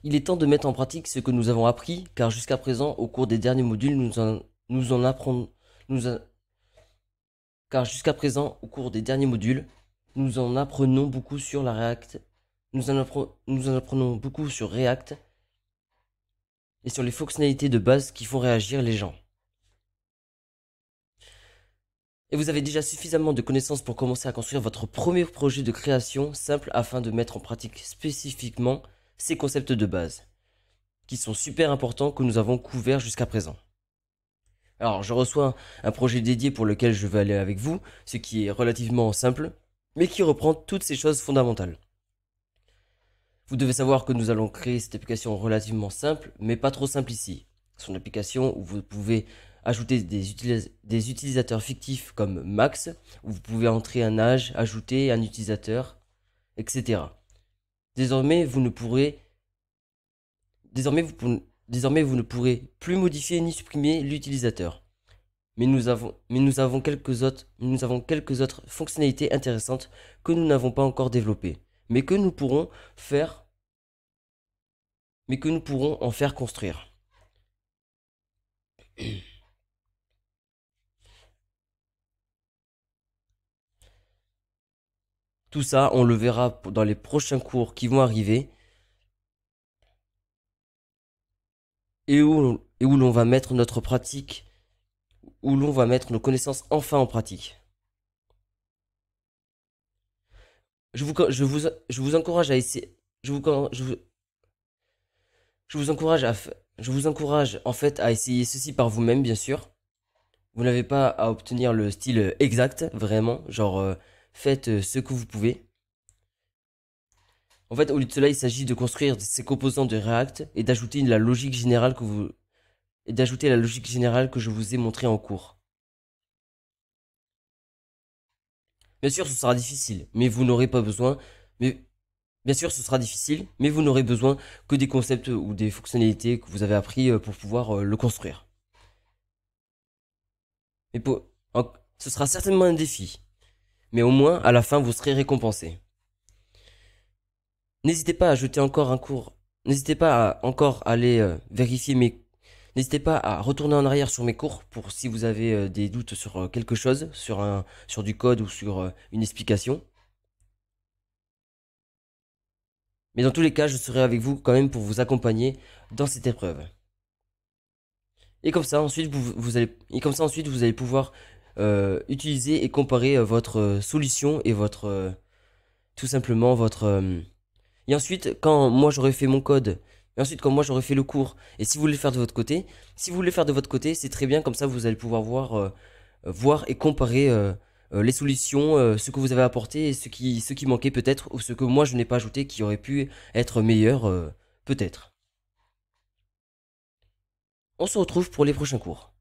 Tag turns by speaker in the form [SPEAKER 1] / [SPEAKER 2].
[SPEAKER 1] Il est temps de mettre en pratique ce que nous avons appris, car jusqu'à présent, au cours des derniers modules, nous en apprenons, nous a- car jusqu'à présent, au cours des derniers modules, nous en apprenons beaucoup sur la React, nous en apprenons beaucoup sur React et sur les fonctionnalités de base qui font réagir les gens. Et vous avez déjà suffisamment de connaissances pour commencer à construire votre premier projet de création simple afin de mettre en pratique spécifiquement ces concepts de base, qui sont super importants que nous avons couverts jusqu'à présent. Alors, je reçois un projet dédié pour lequel je vais aller avec vous, ce qui est relativement simple, mais qui reprend toutes ces choses fondamentales. Vous devez savoir que nous allons créer cette application relativement simple, mais pas trop simple ici. Son application où vous pouvez ajouter des utilisateurs fictifs comme Max, où vous pouvez entrer un âge, ajouter un utilisateur, etc. Désormais, vous ne pourrez, désormais, vous ne pourrez plus modifier ni supprimer l'utilisateur. Mais nous avons quelques autres fonctionnalités intéressantes que nous n'avons pas encore développées, mais que nous pourrons faire, mais que nous pourrons en faire construire. Tout ça, on le verra dans les prochains cours qui vont arriver et où l'on va mettre notre pratique, où l'on va mettre nos connaissances enfin en pratique. Je vous encourage à essayer, je vous, je vous, je vous encourage je vous encourage en fait à essayer ceci par vous-même, bien sûr. Vous n'avez pas à obtenir le style exact, vraiment. Genre, faites ce que vous pouvez. En fait, au lieu de cela, il s'agit de construire ces composants de React et d'ajouter la logique générale que je vous ai montré en cours. Bien sûr, ce sera difficile, mais vous n'aurez pas besoin. Mais bien sûr, ce sera difficile, mais vous n'aurez besoin que des concepts ou des fonctionnalités que vous avez appris pour pouvoir le construire. Mais ce sera certainement un défi, mais au moins à la fin, vous serez récompensé. N'hésitez pas à jeter encore un cours. N'hésitez pas à encore aller vérifier mes. N'hésitez pas à retourner en arrière sur mes cours pour si vous avez des doutes sur quelque chose, sur du code ou sur une explication. Mais dans tous les cas, je serai avec vous quand même pour vous accompagner dans cette épreuve. Et comme ça, ensuite, vous allez pouvoir utiliser et comparer votre solution et tout simplement et ensuite, quand moi j'aurai fait mon code, et ensuite quand moi j'aurai fait le cours, et si vous voulez le faire de votre côté, si vous voulez faire de votre côté, c'est très bien, comme ça vous allez pouvoir voir et comparer les solutions, ce que vous avez apporté et ce qui manquait peut-être, ou ce que moi je n'ai pas ajouté qui aurait pu être meilleur, peut-être. On se retrouve pour les prochains cours.